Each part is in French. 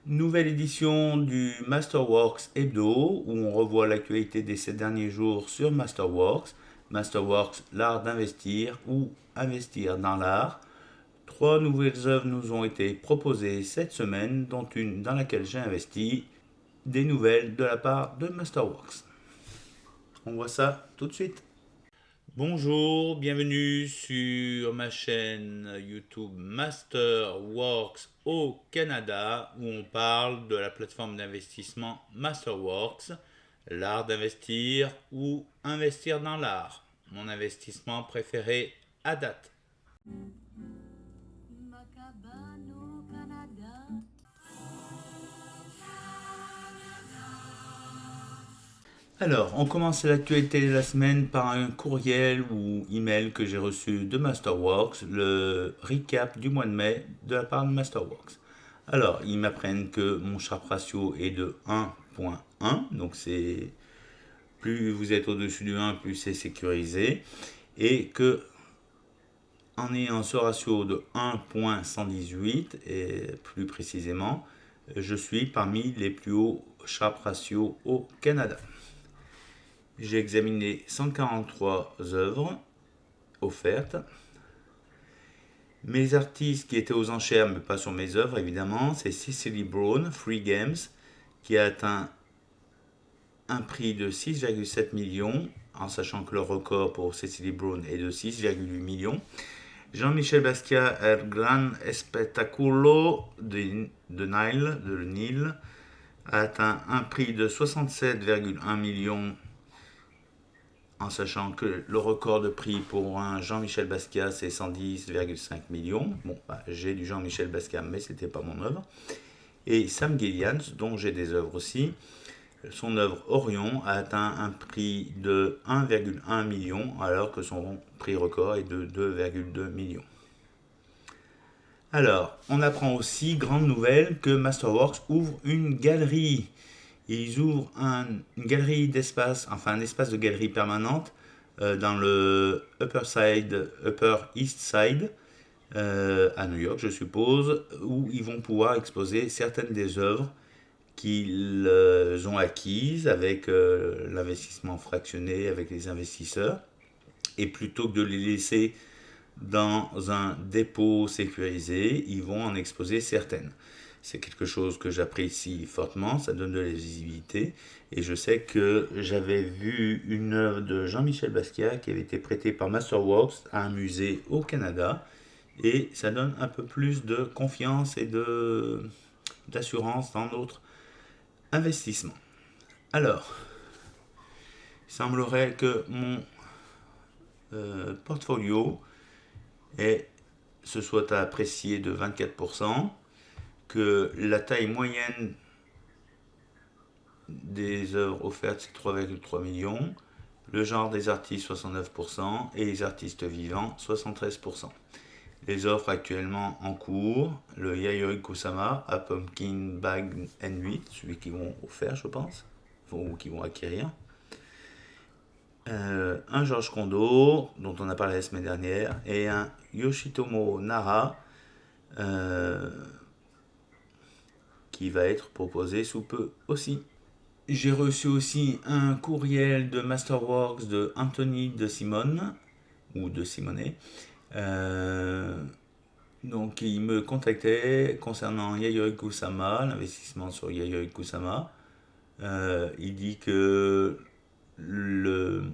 Nouvelle édition du Masterworks Hebdo où on revoit l'actualité des 7 derniers jours sur Masterworks. Masterworks, l'art d'investir ou investir dans l'art. Trois nouvelles œuvres nous ont été proposées cette semaine, dont une dans laquelle j'ai investi. Des nouvelles de la part de Masterworks. On voit ça tout de suite. Bonjour, bienvenue sur ma chaîne YouTube Masterworks au Canada où on parle de la plateforme d'investissement Masterworks, l'art d'investir ou investir dans l'art, mon investissement préféré à date. Ma cabane au Canada. Alors, on commence l'actualité de la semaine par un courriel ou email que j'ai reçu de Masterworks, le recap du mois de mai de la part de Masterworks. Alors, ils m'apprennent que mon Sharpe ratio est de 1.1, donc c'est plus vous êtes au-dessus du 1, plus c'est sécurisé, et que en ayant ce ratio de 1.118, et plus précisément, je suis parmi les plus hauts Sharpe ratio au Canada. J'ai examiné 143 œuvres offertes. Mes artistes qui étaient aux enchères, mais pas sur mes œuvres évidemment, c'est Cecily Brown, Free Games, qui a atteint un prix de 6,7 millions, en sachant que le record pour Cecily Brown est de 6,8 millions. Jean-Michel Basquiat, El Gran Espectáculo de Nil, a atteint un prix de 67,1 millions, en sachant que le record de prix pour un Jean-Michel Basquiat, c'est 110,5 millions. Bon, j'ai du Jean-Michel Basquiat, mais ce n'était pas mon œuvre. Et Sam Gillians, dont j'ai des œuvres aussi, son œuvre Orion a atteint un prix de 1,1 million, alors que son prix record est de 2,2 millions. Alors, on apprend aussi, grande nouvelle, que Masterworks ouvre une galerie. Ils ouvrent une galerie d'espace, enfin un espace de galerie permanente dans le Upper East Side, à New York, je suppose, où ils vont pouvoir exposer certaines des œuvres qu'ils ont acquises avec l'investissement fractionné, avec les investisseurs. Et plutôt que de les laisser dans un dépôt sécurisé, ils vont en exposer certaines. C'est quelque chose que j'apprécie fortement, ça donne de la visibilité. Et je sais que j'avais vu une œuvre de Jean-Michel Basquiat qui avait été prêtée par Masterworks à un musée au Canada. Et ça donne un peu plus de confiance et d'assurance dans notre investissement. Alors, il semblerait que mon portfolio se soit apprécié de 24%, que la taille moyenne des œuvres offertes c'est 3,3 millions, le genre des artistes 69% et les artistes vivants 73%. Les offres actuellement en cours, le Yayoi Kusama à Pumpkin Bag N8, celui qu'ils vont offert je pense, ou qu'ils vont acquérir. Un Georges Kondo, dont on a parlé la semaine dernière, et un Yoshitomo Nara, qui va être proposé sous peu aussi. J'ai reçu aussi un courriel de Masterworks de Anthony de Simone, ou de Simonet. Donc il me contactait concernant Yayoi Kusama, l'investissement sur Yayoi Kusama. Il dit que le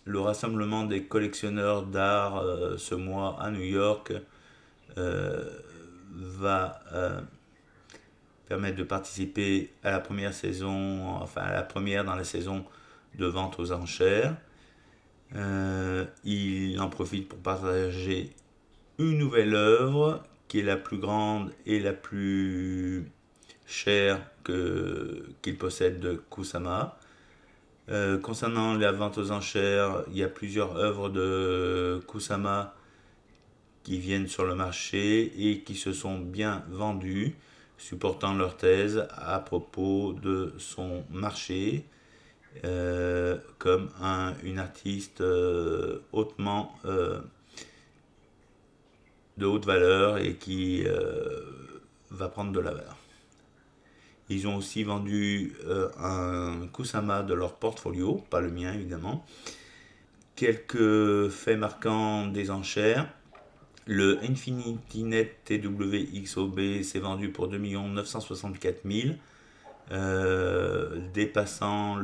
rassemblement des collectionneurs d'art ce mois à New York va permettre de participer à la première saison, enfin à la première dans la saison de vente aux enchères. Il en profite pour partager une nouvelle œuvre qui est la plus grande et la plus chère qu'il possède de Kusama. Concernant la vente aux enchères, il y a plusieurs œuvres de Kusama qui viennent sur le marché et qui se sont bien vendues, supportant leur thèse à propos de son marché comme une artiste hautement de haute valeur et qui va prendre de la valeur. Ils ont aussi vendu un Kusama de leur portfolio, pas le mien évidemment. Quelques faits marquants des enchères. Le Infinity Net TWXOB s'est vendu pour 2 964 000, dépassant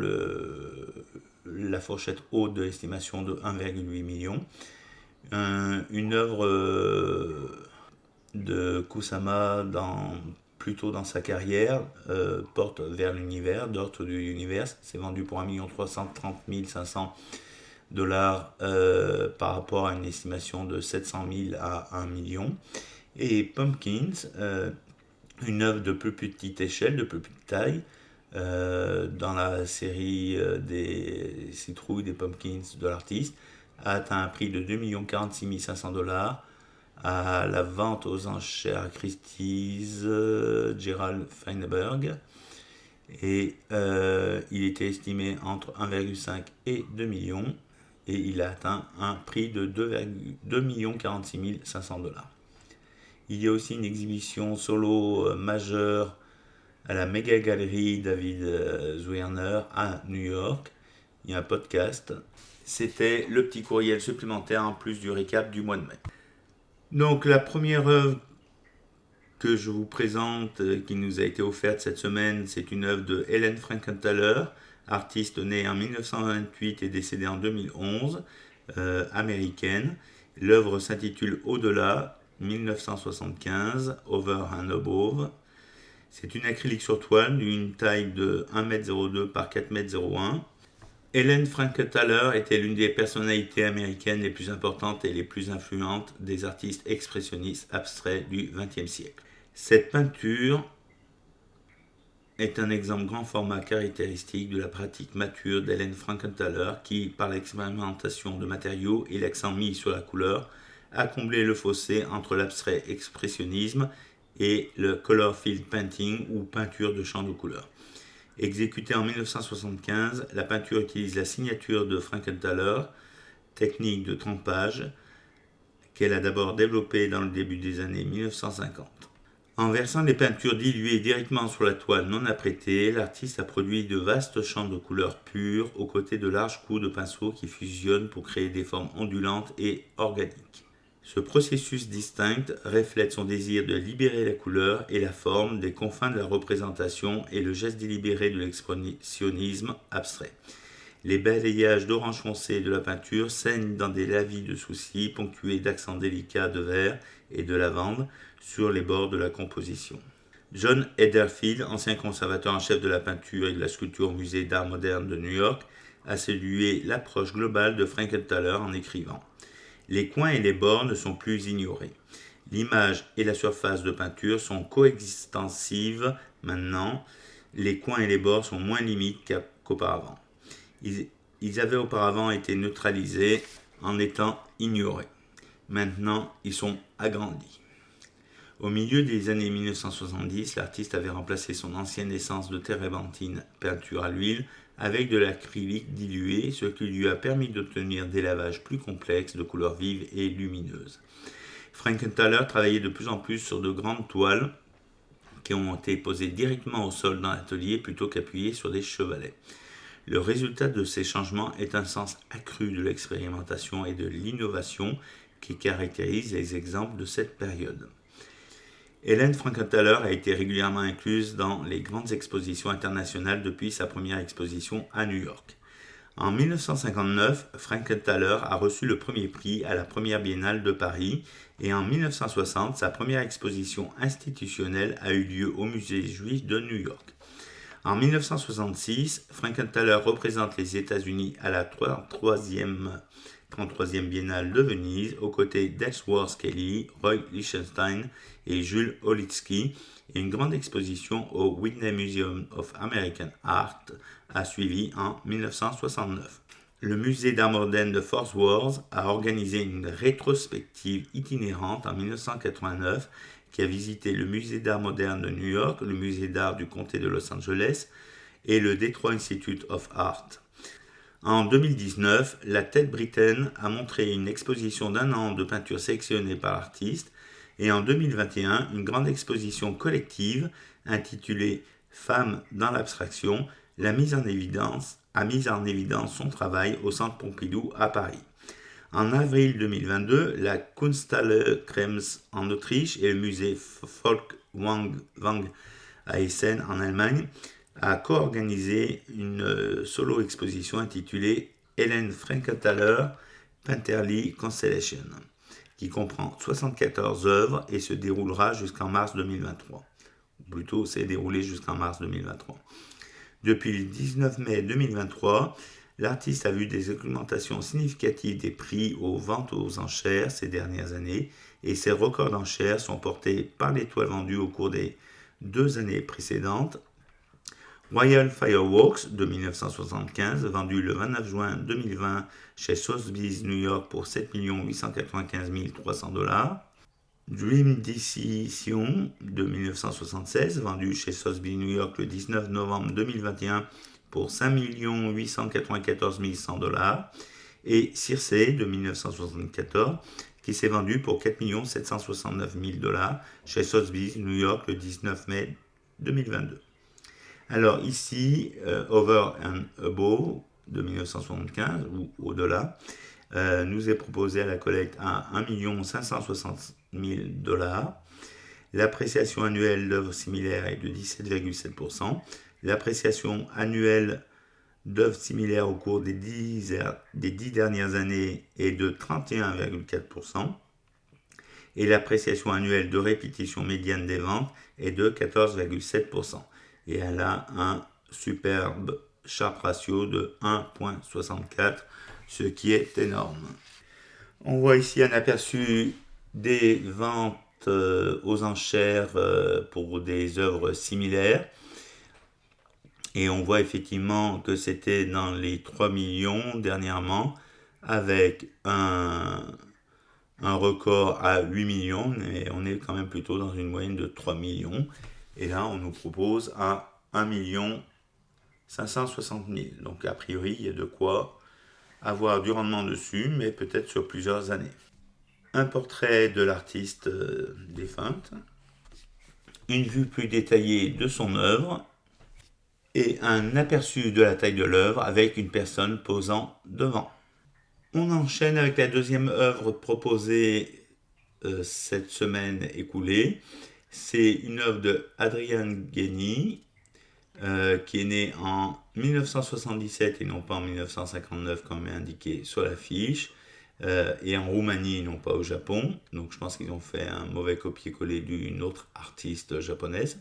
la fourchette haute de l'estimation de 1,8 million. Une œuvre de Kusama plutôt dans sa carrière, porte vers l'univers, Daughter du Universe, s'est vendu pour 1 330 500 dollars par rapport à une estimation de 700 000 à 1 million. Et Pumpkins, une œuvre de plus petite échelle, de plus petite taille, dans la série des citrouilles des Pumpkins de l'artiste, a atteint un prix de 2 46 500 dollars à la vente aux enchères Christie's, Gerald Feinberg, et il était estimé entre 1,5 et 2 millions, et il a atteint un prix de 2 46 500 dollars. Il y a aussi une exhibition solo majeure à la méga galerie David Zwirner à New York. Il y a un podcast. C'était le petit courriel supplémentaire en plus du récap du mois de mai. Donc la première œuvre que je vous présente, qui nous a été offerte cette semaine, c'est une œuvre de Helen Frankenthaler, artiste née en 1928 et décédée en 2011, américaine. L'œuvre s'intitule Au-delà, 1975, Over and Above. C'est une acrylique sur toile d'une taille de 1,02 m par 4,01 m. Helen Frankenthaler était l'une des personnalités américaines les plus importantes et les plus influentes des artistes expressionnistes abstraits du XXe siècle. Cette peinture est un exemple grand format caractéristique de la pratique mature d'Helen Frankenthaler qui, par l'expérimentation de matériaux et l'accent mis sur la couleur, a comblé le fossé entre l'abstrait expressionnisme et le color field painting ou peinture de champ de couleurs. Exécutée en 1975, la peinture utilise la signature de Frankenthaler, technique de trempage, qu'elle a d'abord développée dans le début des années 1950. En versant les peintures diluées directement sur la toile non apprêtée, l'artiste a produit de vastes champs de couleurs pures aux côtés de larges coups de pinceau qui fusionnent pour créer des formes ondulantes et organiques. Ce processus distinct reflète son désir de libérer la couleur et la forme des confins de la représentation et le geste délibéré de l'expressionnisme abstrait. Les balayages d'orange foncé de la peinture saignent dans des lavis de soucis ponctués d'accents délicats de vert et de lavande sur les bords de la composition. John Ederfield, ancien conservateur en chef de la peinture et de la sculpture au musée d'art moderne de New York, a salué l'approche globale de Frankenthaler en écrivant « Les coins et les bords ne sont plus ignorés. L'image et la surface de peinture sont coexistensives maintenant. Les coins et les bords sont moins limites qu'auparavant. Ils avaient auparavant été neutralisés en étant ignorés. Maintenant, ils sont agrandis. » Au milieu des années 1970, l'artiste avait remplacé son ancienne essence de térébenthine peinture à l'huile avec de l'acrylique dilué, ce qui lui a permis d'obtenir des lavages plus complexes de couleurs vives et lumineuses. Frankenthaler travaillait de plus en plus sur de grandes toiles qui ont été posées directement au sol dans l'atelier plutôt qu'appuyées sur des chevalets. Le résultat de ces changements est un sens accru de l'expérimentation et de l'innovation qui caractérise les exemples de cette période. Helen Frankenthaler a été régulièrement incluse dans les grandes expositions internationales depuis sa première exposition à New York. En 1959, Frankenthaler a reçu le premier prix à la première biennale de Paris et en 1960, sa première exposition institutionnelle a eu lieu au musée juif de New York. En 1966, Frankenthaler représente les États-Unis à la 33e biennale de Venise aux côtés d'Ellsworth Kelly, Roy Lichtenstein et Jules Olitsky, et une grande exposition au Whitney Museum of American Art a suivi en 1969. Le musée d'art moderne de Fort Worth a organisé une rétrospective itinérante en 1989 qui a visité le musée d'art moderne de New York, le musée d'art du comté de Los Angeles et le Detroit Institute of Art. En 2019, la Tate Britain a montré une exposition d'1 an de peintures sélectionnées par l'artiste et en 2021, une grande exposition collective intitulée Femme dans l'abstraction, a mis en évidence son travail au Centre Pompidou à Paris. En avril 2022, la Kunsthalle Krems en Autriche et le musée Folkwang à Essen en Allemagne a co-organisé une solo-exposition intitulée Helen Frankenthaler Painterly Constellation, qui comprend 74 œuvres et se déroulera jusqu'en mars 2023. Ou plutôt, s'est déroulé jusqu'en mars 2023. Depuis le 19 mai 2023, l'artiste a vu des augmentations significatives des prix aux ventes aux enchères ces dernières années et ses records d'enchères sont portés par les toiles vendues au cours des 2 années précédentes. Royal Fireworks de 1975, vendu le 29 juin 2020 chez Sotheby's New York pour 7 895 300 $. Dream Decision de 1976, vendu chez Sotheby's New York le 19 novembre 2021 pour 5 894 100 $. Et Circe de 1974, qui s'est vendu pour 4 769 000 $ chez Sotheby's New York le 19 mai 2022. Alors ici, Over and Above de 1975 ou au-delà, nous est proposé à la collecte à 1 560 000 $. L'appréciation annuelle d'œuvres similaires est de 17,7%. L'appréciation annuelle d'œuvres similaires au cours des 10 dernières années est de 31,4%. Et l'appréciation annuelle de répétition médiane des ventes est de 14,7%. Et elle a un superbe Sharpe ratio de 1,64, ce qui est énorme. On voit ici un aperçu des ventes aux enchères pour des œuvres similaires. Et on voit effectivement que c'était dans les 3 millions dernièrement, avec un record à 8 millions, mais on est quand même plutôt dans une moyenne de 3 millions. Et là, on nous propose à 1 560 000. Donc, a priori, il y a de quoi avoir du rendement dessus, mais peut-être sur plusieurs années. Un portrait de l'artiste défunte, une vue plus détaillée de son œuvre, et un aperçu de la taille de l'œuvre avec une personne posant devant. On enchaîne avec la deuxième œuvre proposée cette semaine écoulée. C'est une œuvre de Adrian Gheni, qui est né en 1977 et non pas en 1959 comme est indiqué sur l'affiche, et en Roumanie et non pas au Japon. Donc je pense qu'ils ont fait un mauvais copier-coller d'une autre artiste japonaise.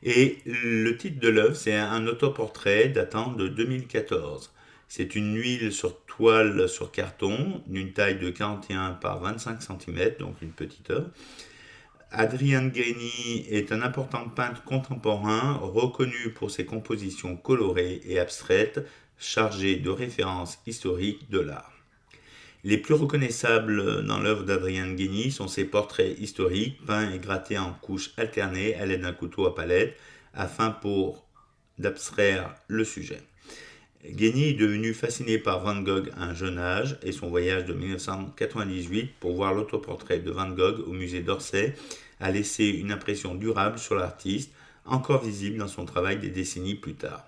Et le titre de l'œuvre, c'est un autoportrait datant de 2014. C'est une huile sur toile sur carton d'une taille de 41 par 25 cm, donc une petite œuvre. Adrian Gheni est un important peintre contemporain reconnu pour ses compositions colorées et abstraites chargées de références historiques de l'art. Les plus reconnaissables dans l'œuvre d'Adrian Gheni sont ses portraits historiques peints et grattés en couches alternées à l'aide d'un couteau à palette afin d'abstraire le sujet. Gheni est devenu fasciné par Van Gogh à un jeune âge et son voyage de 1998 pour voir l'autoportrait de Van Gogh au musée d'Orsay a laissé une impression durable sur l'artiste, encore visible dans son travail des décennies plus tard.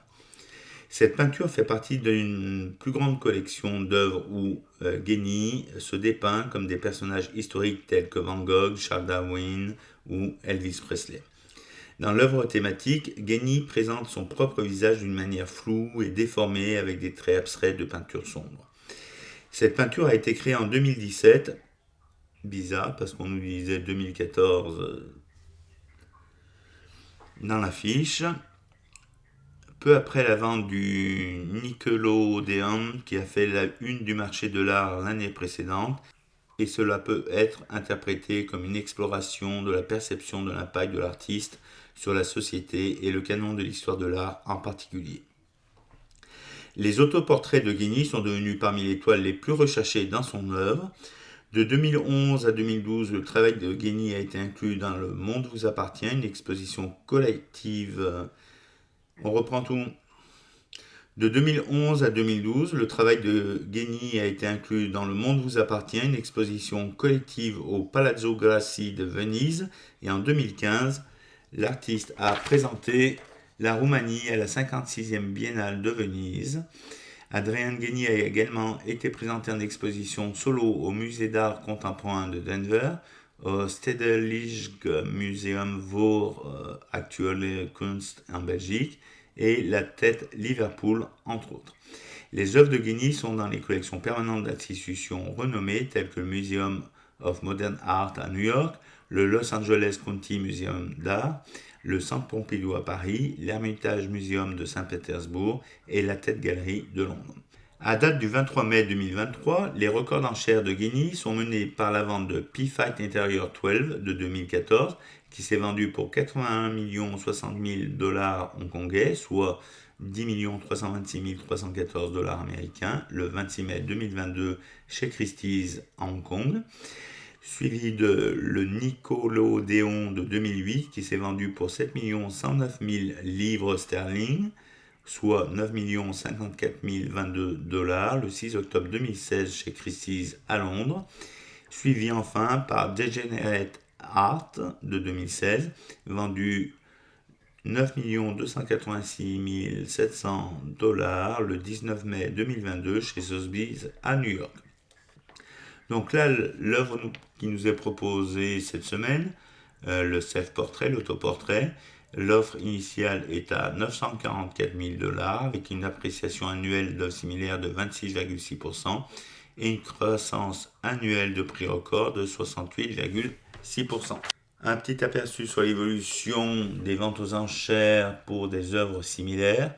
Cette peinture fait partie d'une plus grande collection d'œuvres où Gheni se dépeint comme des personnages historiques tels que Van Gogh, Charles Darwin ou Elvis Presley. Dans l'œuvre thématique, Gheni présente son propre visage d'une manière floue et déformée avec des traits abstraits de peinture sombre. Cette peinture a été créée en 2017, bizarre parce qu'on nous disait 2014 dans l'affiche, peu après la vente du Nickelodeon qui a fait la une du marché de l'art l'année précédente, et cela peut être interprété comme une exploration de la perception de l'impact de l'artiste sur la société et le canon de l'histoire de l'art en particulier. Les autoportraits de Gheni sont devenus parmi les toiles les plus recherchées dans son œuvre. De 2011 à 2012, le travail de Gheni a été inclus dans Le Monde vous appartient, une exposition collective. On reprend tout. De 2011 à 2012, le travail de Gheni a été inclus dans Le Monde vous appartient, une exposition collective au Palazzo Grassi de Venise. Et en 2015, l'artiste a présenté La Roumanie à la 56e Biennale de Venise. Adrian Gheni a également été présenté en exposition solo au Musée d'art contemporain de Denver, au Stedelijk Museum voor Actuele Kunst en Belgique et la Tête Liverpool, entre autres. Les œuvres de Gheni sont dans les collections permanentes d'institutions renommées telles que le Museum of Modern Art à New York, le Los Angeles County Museum d'art, le Centre Pompidou à Paris, l'Hermitage Museum de Saint-Pétersbourg et la Tate Gallery de Londres. À date du 23 mai 2023, les records d'enchères de Gheni sont menés par la vente de P-Fight Interior 12 de 2014, qui s'est vendu pour 81 60 000 dollars hongkongais, soit 10 326 314 dollars américains, le 26 mai 2022 chez Christie's à Hong Kong, suivi de le Nickelodeon de 2008 qui s'est vendu pour 7 109 000 livres sterling, soit 9 54 022 dollars, le 6 octobre 2016 chez Christie's à Londres, suivi enfin par Degenerate Art de 2016, vendu 9 286 700 dollars le 19 mai 2022 chez Sotheby's à New York. Donc là, l'œuvre qui nous est proposée cette semaine, le self-portrait, l'autoportrait, l'offre initiale est à 944 000 dollars avec une appréciation annuelle d'œuvres similaires de 26,6% et une croissance annuelle de prix record de 68,6%. Un petit aperçu sur l'évolution des ventes aux enchères pour des œuvres similaires.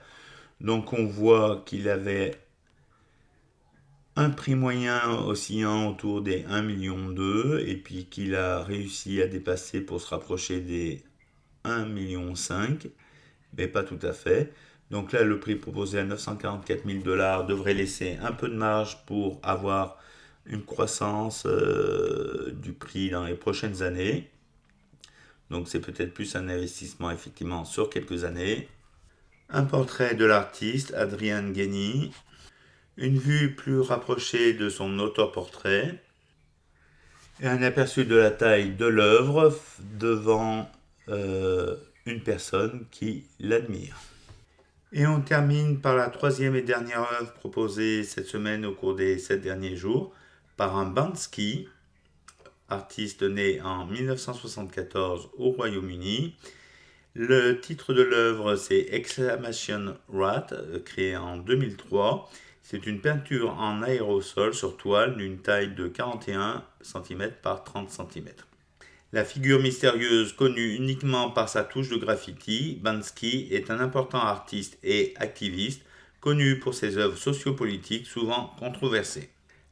Donc on voit qu'il avait un prix moyen oscillant autour des 1,2 million et puis qu'il a réussi à dépasser pour se rapprocher des 1,5 million, mais pas tout à fait. Donc là, le prix proposé à 944 000 dollars devrait laisser un peu de marge pour avoir une croissance du prix dans les prochaines années. Donc c'est peut-être plus un investissement effectivement sur quelques années. Un portrait de l'artiste Adrian Gheni. Une vue plus rapprochée de son autoportrait et un aperçu de la taille de l'œuvre devant une personne qui l'admire. Et on termine par la troisième et dernière œuvre proposée cette semaine au cours des 7 derniers jours par un Banksy, artiste né en 1974 au Royaume-Uni. Le titre de l'œuvre c'est Exclamation Rat, créé en 2003. C'est une peinture en aérosol sur toile d'une taille de 41 cm par 30 cm. La figure mystérieuse connue uniquement par sa touche de graffiti, Banksy est un important artiste et activiste connu pour ses œuvres sociopolitiques souvent controversées.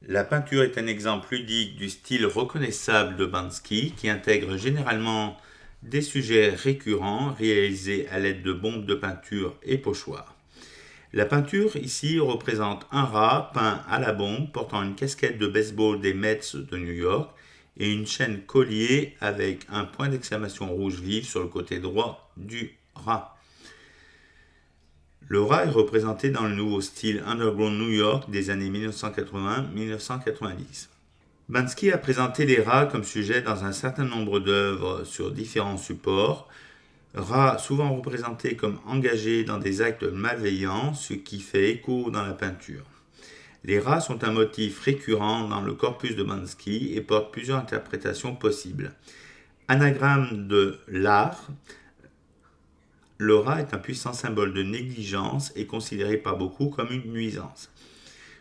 La peinture est un exemple ludique du style reconnaissable de Banksy qui intègre généralement des sujets récurrents réalisés à l'aide de bombes de peinture et pochoirs. La peinture ici représente un rat peint à la bombe portant une casquette de baseball des Mets de New York et une chaîne collier avec un point d'exclamation rouge vif sur le côté droit du rat. Le rat est représenté dans le nouveau style Underground New York des années 1980-1990. Banksy a présenté les rats comme sujet dans un certain nombre d'œuvres sur différents supports, rats souvent représentés comme engagés dans des actes malveillants, ce qui fait écho dans la peinture. Les rats sont un motif récurrent dans le corpus de Banksy et portent plusieurs interprétations possibles. Anagramme de l'art, le rat est un puissant symbole de négligence et considéré par beaucoup comme une nuisance.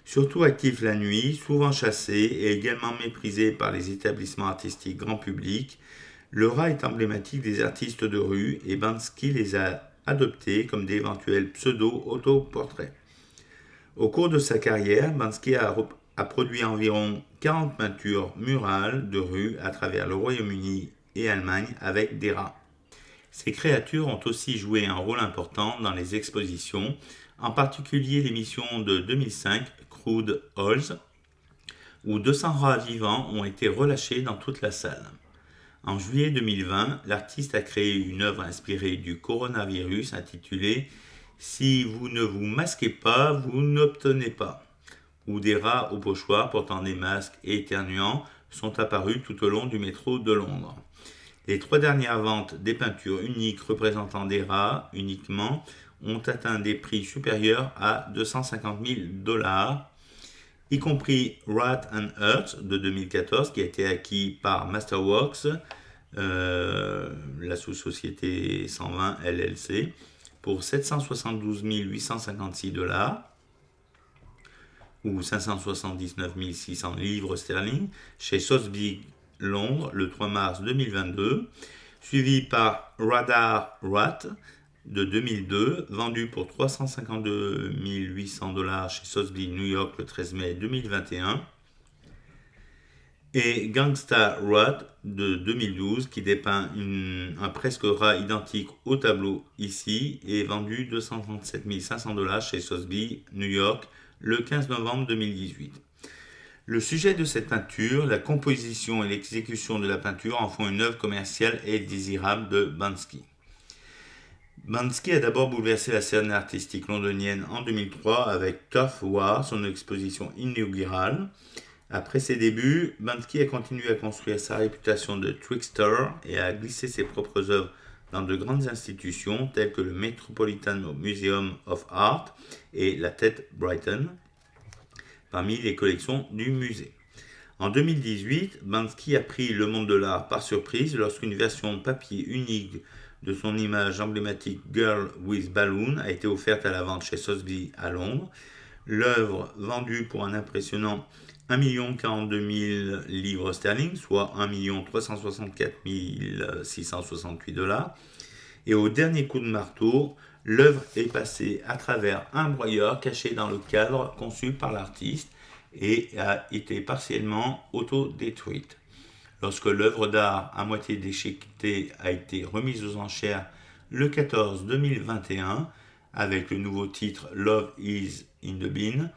Surtout actif la nuit, souvent chassé et également méprisé par les établissements artistiques grand public, le rat est emblématique des artistes de rue et Banksy les a adoptés comme d'éventuels pseudo-autoportraits. Au cours de sa carrière, Banksy a produit environ 40 peintures murales de rue à travers le Royaume-Uni et Allemagne avec des rats. Ces créatures ont aussi joué un rôle important dans les expositions, en particulier l'émission de 2005 Crude Halls, où 200 rats vivants ont été relâchés dans toute la salle. En juillet 2020, l'artiste a créé une œuvre inspirée du coronavirus intitulée « Si vous ne vous masquez pas, vous n'obtenez pas », où des rats au pochoir portant des masques et éternuant sont apparus tout au long du métro de Londres. Les 3 dernières ventes des peintures uniques représentant des rats uniquement ont atteint des prix supérieurs à 250 000 $, y compris Rat and Earth de 2014 qui a été acquis par Masterworks, la sous-société 120 LLC, pour 772 856 $ ou 579 600 livres sterling chez Sotheby's Londres le 3 mars 2022, suivi par Radar Rat de 2002, vendu pour 352 800 $ chez Sotheby's New York le 13 mai 2021, et Gangsta Rat de 2012 qui dépeint un presque rat identique au tableau ici et vendu 237 500 $ chez Sotheby's New York le 15 novembre 2018. Le sujet de cette peinture, la composition et l'exécution de la peinture en font une œuvre commerciale et désirable de Banksy. Banksy a d'abord bouleversé la scène artistique londonienne en 2003 avec Tough War, son exposition inaugurale. Après ses débuts, Banksy a continué à construire sa réputation de trickster et à glisser ses propres œuvres dans de grandes institutions telles que le Metropolitan Museum of Art et la Tate Britain, parmi les collections du musée. En 2018, Banksy a pris le monde de l'art par surprise lorsqu'une version papier unique de son image emblématique Girl with Balloon a été offerte à la vente chez Sotheby's à Londres. L'œuvre, vendue pour un impressionnant 1 042 000 livres sterling, soit 1 364 668 $, et au dernier coup de marteau, l'œuvre est passée à travers un broyeur caché dans le cadre conçu par l'artiste et a été partiellement autodétruite. Lorsque l'œuvre d'art à moitié déchiquetée a été remise aux enchères le 14 2021 avec le nouveau titre Love is in the Bin,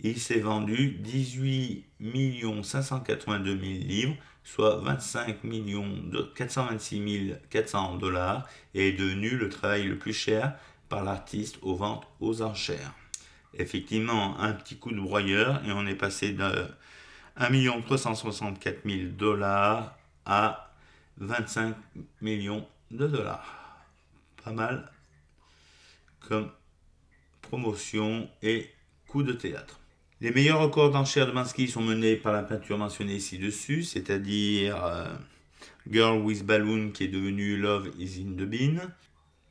il s'est vendu 18 582 000 livres, soit 25 426 400 $ et est devenu le travail le plus cher par l'artiste aux ventes aux enchères. Effectivement, un petit coup de broyeur et on est passé de 1 364 000 $ à 25 millions de dollars. Pas mal comme promotion et coup de théâtre. Les meilleurs records d'enchères de Banksy sont menés par la peinture mentionnée ci-dessus, c'est-à-dire Girl with Balloon qui est devenue Love is in the Bin,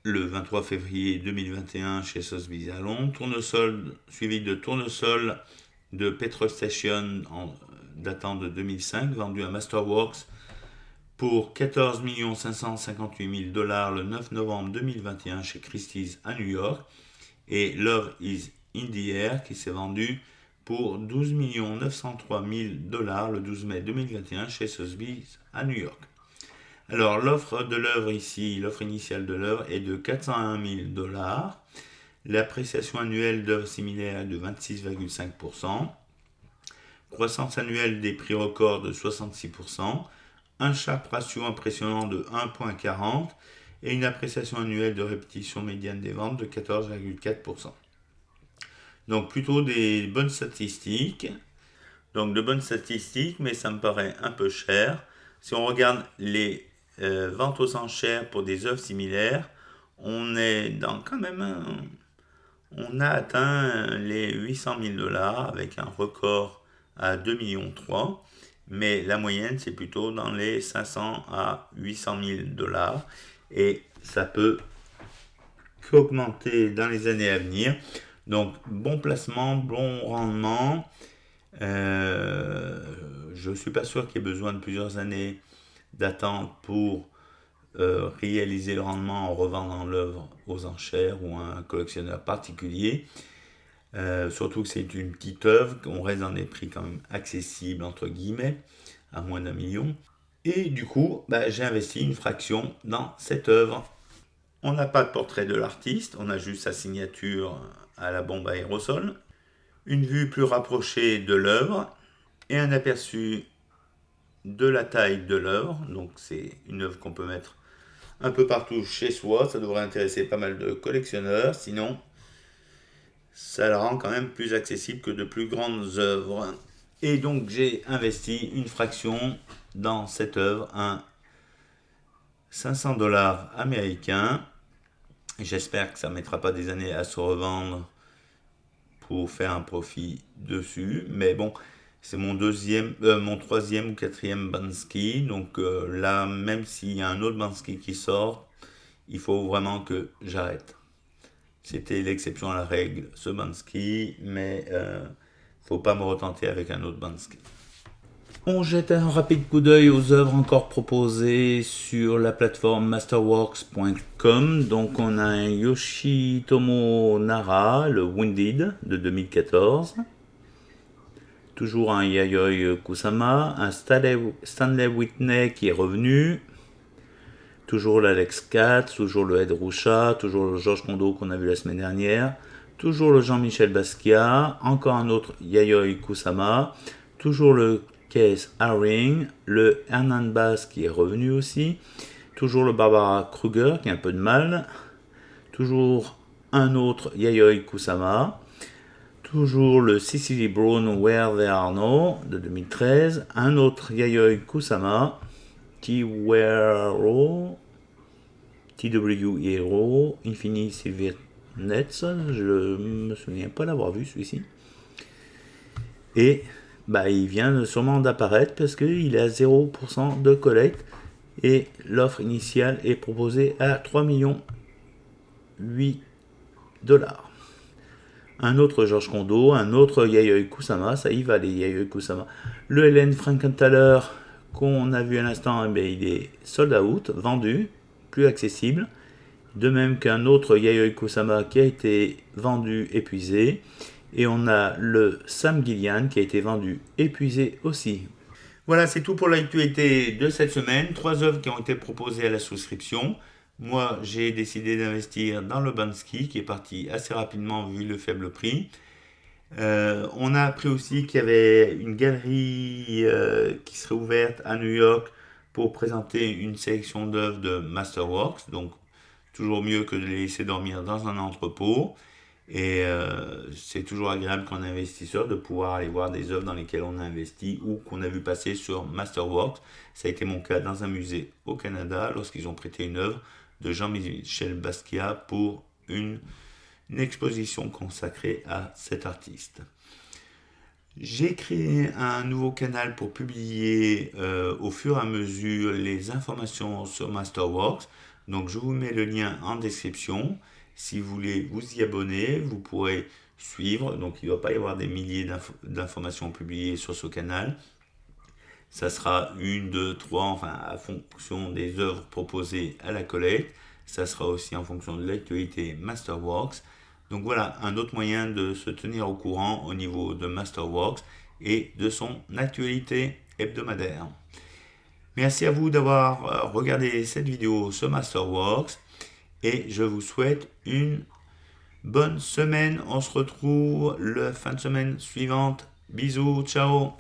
le 23 février 2021 chez Sotheby's à Londres, Tournesol, suivi de Tournesol de Petrol Station datant de 2005, vendu à Masterworks pour 14 558 000 $ le 9 novembre 2021 chez Christie's à New York, et Love is in the Air qui s'est vendu pour 12 903 000 $ le 12 mai 2021 chez Sotheby's à New York. Alors l'offre de l'œuvre ici, l'offre initiale de l'œuvre est de 401 000 $. L'appréciation annuelle d'œuvres similaires est de 26,5%. Croissance annuelle des prix records de 66%. Un Sharpe ratio impressionnant de 1,40 et une appréciation annuelle de répétition médiane des ventes de 14,4%. Donc plutôt des bonnes statistiques. Donc de bonnes statistiques, mais ça me paraît un peu cher. Si on regarde les ventes aux enchères pour des œuvres similaires, on est dans quand même on a atteint les 800 000 $ avec un record à 2,3 millions, mais la moyenne c'est plutôt dans les 500 à 800 000 $, et ça peut qu'augmenter dans les années à venir. Donc bon placement, bon rendement. Je ne suis pas sûr qu'il y ait besoin de plusieurs années d'attente pour réaliser le rendement en revendant l'œuvre aux enchères ou à un collectionneur particulier. Surtout que c'est une petite œuvre, on reste dans des prix quand même accessibles entre guillemets, à moins d'1 million. Et du coup, j'ai investi une fraction dans cette œuvre. On n'a pas de portrait de l'artiste, on a juste sa signature à la bombe à aérosol, une vue plus rapprochée de l'œuvre et un aperçu de la taille de l'œuvre. Donc c'est une œuvre qu'on peut mettre un peu partout chez soi, ça devrait intéresser pas mal de collectionneurs, sinon ça la rend quand même plus accessible que de plus grandes œuvres. Et donc j'ai investi une fraction dans cette œuvre, un $500 américains. J'espère que ça ne mettra pas des années à se revendre pour faire un profit dessus. Mais bon, c'est mon troisième ou quatrième Bansky. Donc là, même s'il y a un autre Bansky qui sort, il faut vraiment que j'arrête. C'était l'exception à la règle, ce Bansky, mais faut pas me retenter avec un autre Bansky. On jette un rapide coup d'œil aux œuvres encore proposées sur la plateforme masterworks.com. Donc on a un Yoshitomo Nara, le Wounded de 2014. Toujours un Yayoi Kusama, un Stanley Whitney qui est revenu. Toujours l'Alex Katz, toujours le Ed Ruscha, toujours le Georges Condo qu'on a vu la semaine dernière. Toujours le Jean-Michel Basquiat, encore un autre Yayoi Kusama. Toujours le Kees Haring, le Hernan Bass qui est revenu aussi, toujours le Barbara Kruger qui a un peu de mal, toujours un autre Yayoi Kusama, toujours le Cicely Brown Where There Are No de 2013, un autre Yayoi Kusama, TWERO, Infini Silver Nets, je me souviens pas l'avoir vu celui-ci, et il vient sûrement d'apparaître parce qu'il est à 0% de collecte et l'offre initiale est proposée à 3,8 $. Un autre Georges Condo, un autre Yayoi Kusama, ça y va les Yayoi Kusama. Le Helen Frankenthaler qu'on a vu à l'instant, il est sold out, vendu, plus accessible. De même qu'un autre Yayoi Kusama qui a été vendu, épuisé. Et on a le Sam Gillian qui a été vendu, épuisé aussi. Voilà, c'est tout pour l'actualité de cette semaine. 3 œuvres qui ont été proposées à la souscription. Moi, j'ai décidé d'investir dans le Bansky qui est parti assez rapidement vu le faible prix. On a appris aussi qu'il y avait une galerie qui serait ouverte à New York pour présenter une sélection d'œuvres de Masterworks. Donc, toujours mieux que de les laisser dormir dans un entrepôt. Et c'est toujours agréable qu'en investisseur de pouvoir aller voir des œuvres dans lesquelles on a investi ou qu'on a vu passer sur Masterworks. Ça a été mon cas dans un musée au Canada lorsqu'ils ont prêté une œuvre de Jean-Michel Basquiat pour une exposition consacrée à cet artiste. J'ai créé un nouveau canal pour publier au fur et à mesure les informations sur Masterworks. Donc je vous mets le lien en description. Si vous voulez vous y abonner, vous pourrez suivre. Donc il ne doit pas y avoir des milliers d'informations publiées sur ce canal. Ça sera 1, 2, 3, enfin à fonction des œuvres proposées à la collecte. Ça sera aussi en fonction de l'actualité Masterworks. Donc voilà un autre moyen de se tenir au courant au niveau de Masterworks et de son actualité hebdomadaire. Merci à vous d'avoir regardé cette vidéo sur Masterworks et je vous souhaite une bonne semaine. On se retrouve la fin de semaine suivante. Bisous, ciao!